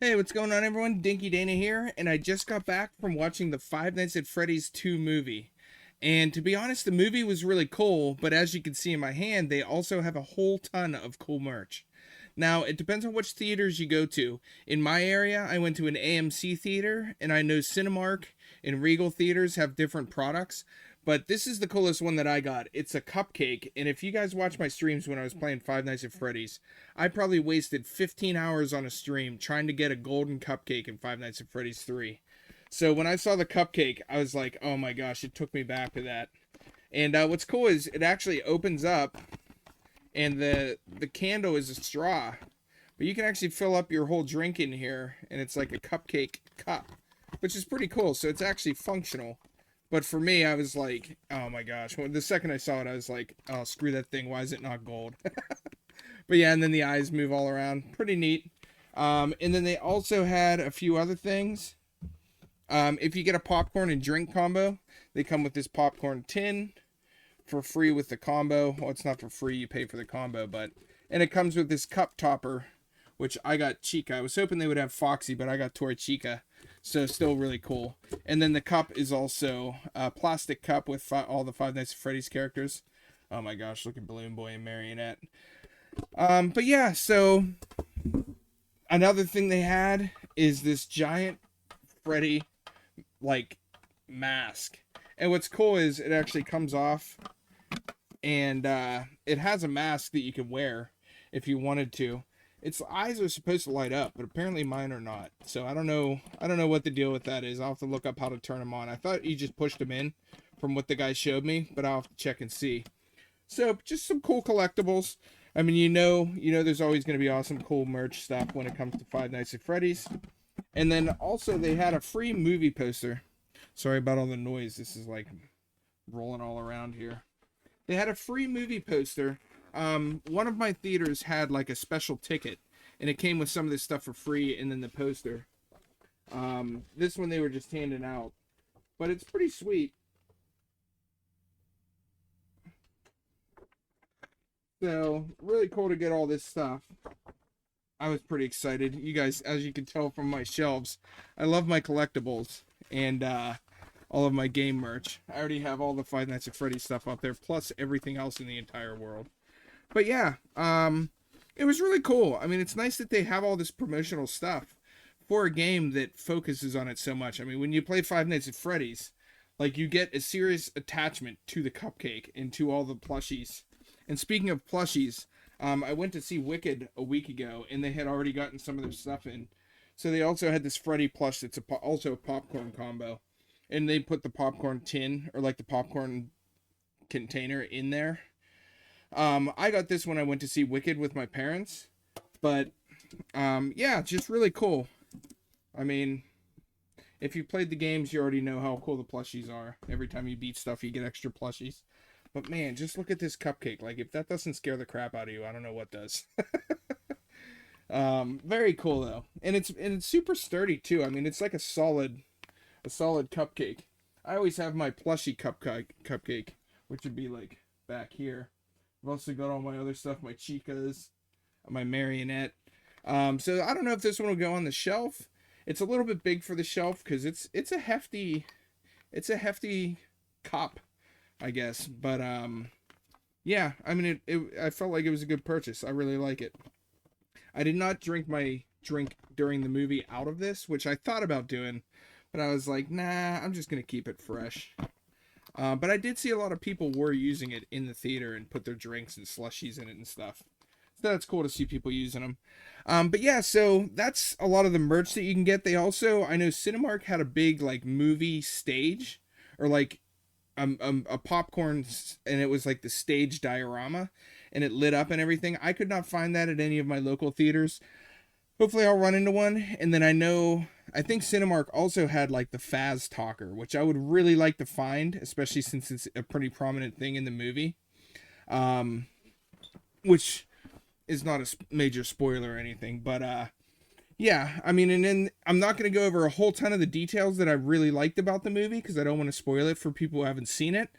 Hey, what's going on, everyone? Dinky Dana here, and I just got back from watching the Five Nights at Freddy's 2 movie. And to be honest, the movie was really cool, but as you can see in my hand, they also have a whole ton of cool merch. Now, it depends on which theaters you go to. In my area, I went to an AMC theater, and I know Cinemark and Regal Theaters have different products. But this is the coolest one that I got. It's a cupcake, and if you guys watch my streams when I was playing Five Nights at Freddy's, I probably wasted 15 hours on a stream trying to get a golden cupcake in Five Nights at Freddy's 3. So when I saw the cupcake, I was like, oh my gosh, it took me back to that. And what's cool is it actually opens up, and the candle is a straw, but you can actually fill up your whole drink in here, and it's like a cupcake cup, which is pretty cool. So it's actually functional. But for me, I was like, oh my gosh. When the second I saw it, I was like, oh, screw that thing. Why is it not gold? But yeah, and then the eyes move all around. Pretty neat. And then they also had a few other things. If you get a popcorn and drink combo, they come with this popcorn tin for free with the combo. Well, it's not for free. You pay for the combo, but... And it comes with this cup topper, which I got Chica. I was hoping they would have Foxy, but I got Toy Chica. So still really cool. And then the cup is also a plastic cup with all the Five Nights at Freddy's characters. Oh my gosh, look at Balloon Boy and Marionette. But yeah, so another thing they had is this giant Freddy like mask. And what's cool is it actually comes off, and it has a mask that you can wear if you wanted to. Its eyes are supposed to light up, but apparently mine are not. So I don't know what the deal with that is. I'll have to look up how to turn them on. I thought you just pushed them in from what the guy showed me, but I'll have to check and see. So just some cool collectibles. I mean, there's always going to be awesome cool merch stuff when it comes to Five Nights at Freddy's. And then also they had a free movie poster. Sorry about all the noise. This is like rolling all around here. They had a free movie poster. One of my theaters had like a special ticket, and it came with some of this stuff for free, and then the poster. This one they were just handing out, but it's pretty sweet. So really cool to get all this stuff. I was pretty excited. You guys, as you can tell from my shelves, I love my collectibles and all of my game merch. I already have all the Five Nights at Freddy's stuff up there, plus everything else in the entire world. But yeah, it was really cool. I mean, it's nice that they have all this promotional stuff for a game that focuses on it so much. I mean, when you play Five Nights at Freddy's, like, you get a serious attachment to the cupcake and to all the plushies. And speaking of plushies, I went to see Wicked a week ago, and they had already gotten some of their stuff in. So they also had this Freddy plush that's also a popcorn combo. And they put the popcorn tin, or like the popcorn container in there. I got this when I went to see Wicked with my parents. But, yeah, just really cool. I mean, if you played the games, you already know how cool the plushies are. Every time you beat stuff, you get extra plushies. But man, just look at this cupcake. Like, if that doesn't scare the crap out of you, I don't know what does. Very cool though, and it's super sturdy too. I mean, it's like a solid cupcake. I always have my plushie cupcake, which would be like back here. I've also got all my other stuff, my Chicas, my Marionette. So I don't know if this one will go on the shelf. It's a little bit big for the shelf because it's a hefty cup, I guess. But yeah, I mean I felt like it was a good purchase. I really like it. I did not drink my drink during the movie out of this, which I thought about doing, but I was like, nah, I'm just gonna keep it fresh. But I did see a lot of people were using it in the theater and put their drinks and slushies in it and stuff. So that's cool to see people using them. But yeah, so that's a lot of the merch that you can get. They also, I know Cinemark had a big like movie stage, or like a popcorn, and it was like the stage diorama, and it lit up and everything. I could not find that at any of my local theaters. Hopefully I'll run into one. And then I think Cinemark also had like the Faz Talker, which I would really like to find, especially since it's a pretty prominent thing in the movie. Which is not a major spoiler or anything, but yeah, I mean, and then I'm not going to go over a whole ton of the details that I really liked about the movie because I don't want to spoil it for people who haven't seen it.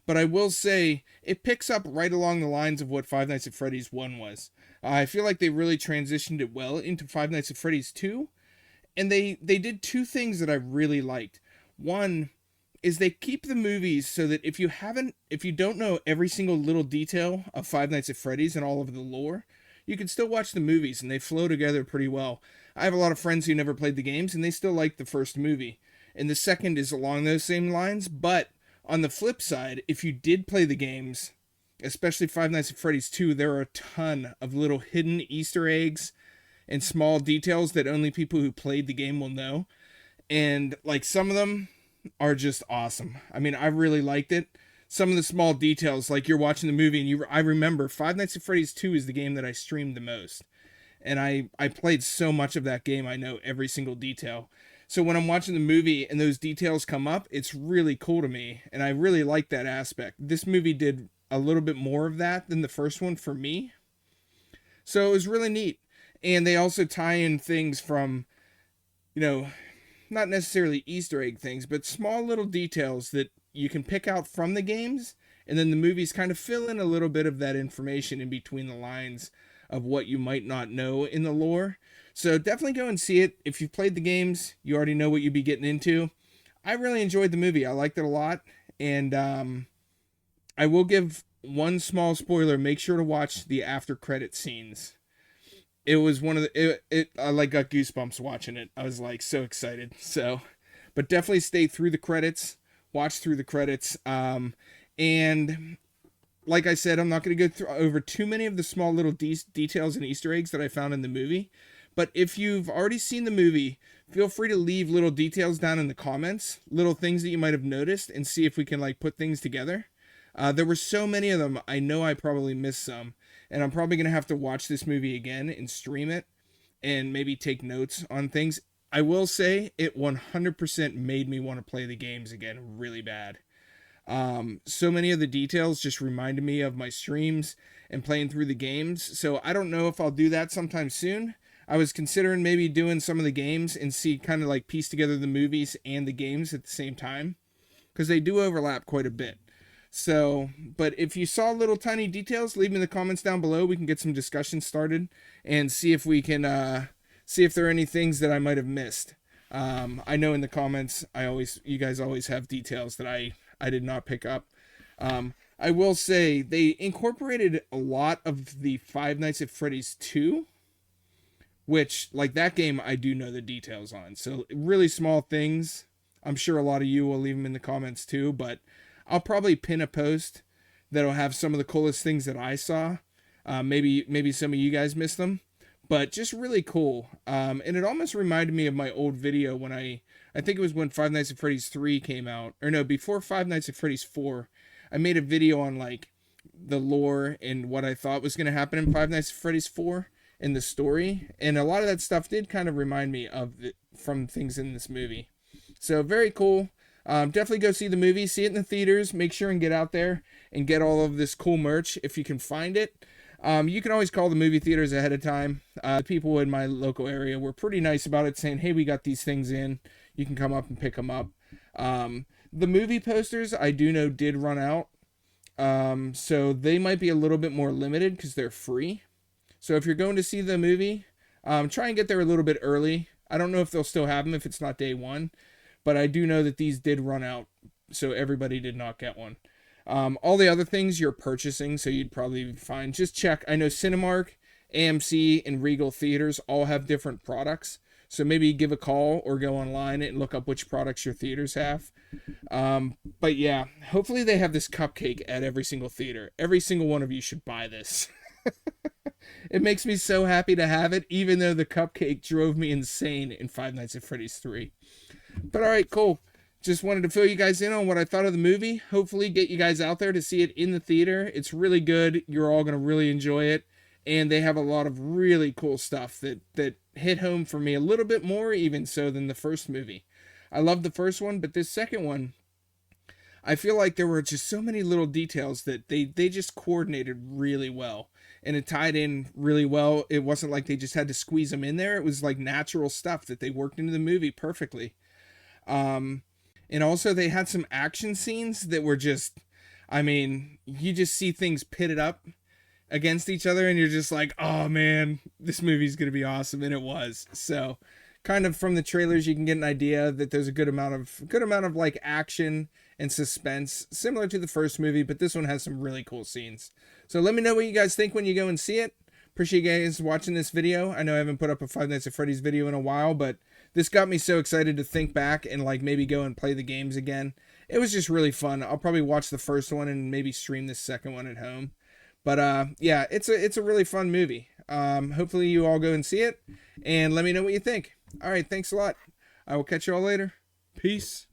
But I will say it picks up right along the lines of what Five Nights at Freddy's 1 was. I feel like they really transitioned it well into Five Nights at Freddy's 2. And they did two things that I really liked. One is they keep the movies so that if you don't know every single little detail of Five Nights at Freddy's and all of the lore, you can still watch the movies and they flow together pretty well. I have a lot of friends who never played the games and they still like the first movie. And the second is along those same lines, but on the flip side, if you did play the games, especially Five Nights at Freddy's 2, there are a ton of little hidden Easter eggs and small details that only people who played the game will know. And like some of them are just awesome. I mean, I really liked it. Some of the small details, like you're watching the movie and I remember Five Nights at Freddy's 2 is the game that I streamed the most. And I played so much of that game, I know every single detail. So when I'm watching the movie and those details come up, it's really cool to me. And I really like that aspect. This movie did a little bit more of that than the first one for me. So it was really neat. And they also tie in things from, you know, not necessarily Easter egg things, but small little details that you can pick out from the games. And then the movies kind of fill in a little bit of that information in between the lines of what you might not know in the lore. So definitely go and see it. If you've played the games, you already know what you'd be getting into. I really enjoyed the movie. I liked it a lot. And I will give one small spoiler. Make sure to watch the after credit scenes. It was one of the, I like got goosebumps watching it. I was like so excited. So, but definitely stay through the credits, watch through the credits. And like I said, I'm not going to go over too many of the small little details and Easter eggs that I found in the movie. But if you've already seen the movie, feel free to leave little details down in the comments, little things that you might have noticed, and see if we can like put things together. There were so many of them. I know I probably missed some. And I'm probably going to have to watch this movie again and stream it and maybe take notes on things. I will say it 100% made me want to play the games again really bad. So many of the details just reminded me of my streams and playing through the games. So I don't know if I'll do that sometime soon. I was considering maybe doing some of the games and see kind of like piece together the movies and the games at the same time, because they do overlap quite a bit. So, but if you saw little tiny details, leave them in the comments down below. We can get some discussion started and see if we can see if there are any things that I might have missed. I know in the comments, you guys always have details that I did not pick up. I will say they incorporated a lot of the Five Nights at Freddy's 2, which like that game I do know the details on. So really small things. I'm sure a lot of you will leave them in the comments too, but I'll probably pin a post that'll have some of the coolest things that I saw. Maybe some of you guys missed them, but just really cool. And it almost reminded me of my old video when I think it was when Five Nights at Freddy's 3 came out, or no, before Five Nights at Freddy's 4. I made a video on like the lore and what I thought was going to happen in Five Nights at Freddy's 4 and the story, and a lot of that stuff did kind of remind me of from things in this movie. So very cool. Definitely go see the movie, see it in the theaters, make sure and get out there and get all of this cool merch if you can find it. You can always call the movie theaters ahead of time. The people in my local area were pretty nice about it, saying, hey, we got these things in. You can come up and pick them up. The movie posters, I do know, did run out. So they might be a little bit more limited because they're free. So if you're going to see the movie, try and get there a little bit early. I don't know if they'll still have them if it's not day one. But I do know that these did run out, so everybody did not get one. All the other things you're purchasing, so you'd probably be fine. Just check. I know Cinemark, AMC, and Regal Theaters all have different products. So maybe give a call or go online and look up which products your theaters have. But yeah, hopefully they have this cupcake at every single theater. Every single one of you should buy this. It makes me so happy to have it, even though the cupcake drove me insane in Five Nights at Freddy's 3. But all right, cool. Just wanted to fill you guys in on what I thought of the movie. Hopefully get you guys out there to see it in the theater. It's really good. You're all going to really enjoy it. And they have a lot of really cool stuff that hit home for me a little bit more even so than the first movie. I love the first one, but this second one, I feel like there were just so many little details that they just coordinated really well. And it tied in really well. It wasn't like they just had to squeeze them in there. It was like natural stuff that they worked into the movie perfectly. And also they had some action scenes that were just, I mean, you just see things pitted up against each other and you're just like, oh man, this movie's going to be awesome. And it was. So kind of from the trailers you can get an idea that there's a good amount of like action and suspense, similar to the first movie, but this one has some really cool scenes. So let me know what you guys think when you go and see it. Appreciate you guys watching this video. I know I haven't put up a Five Nights at Freddy's video in a while, but this got me so excited to think back and like maybe go and play the games again. It was just really fun. I'll probably watch the first one and maybe stream the second one at home. But yeah, it's a really fun movie. Hopefully you all go and see it and let me know what you think. All right, thanks a lot. I will catch you all later. Peace.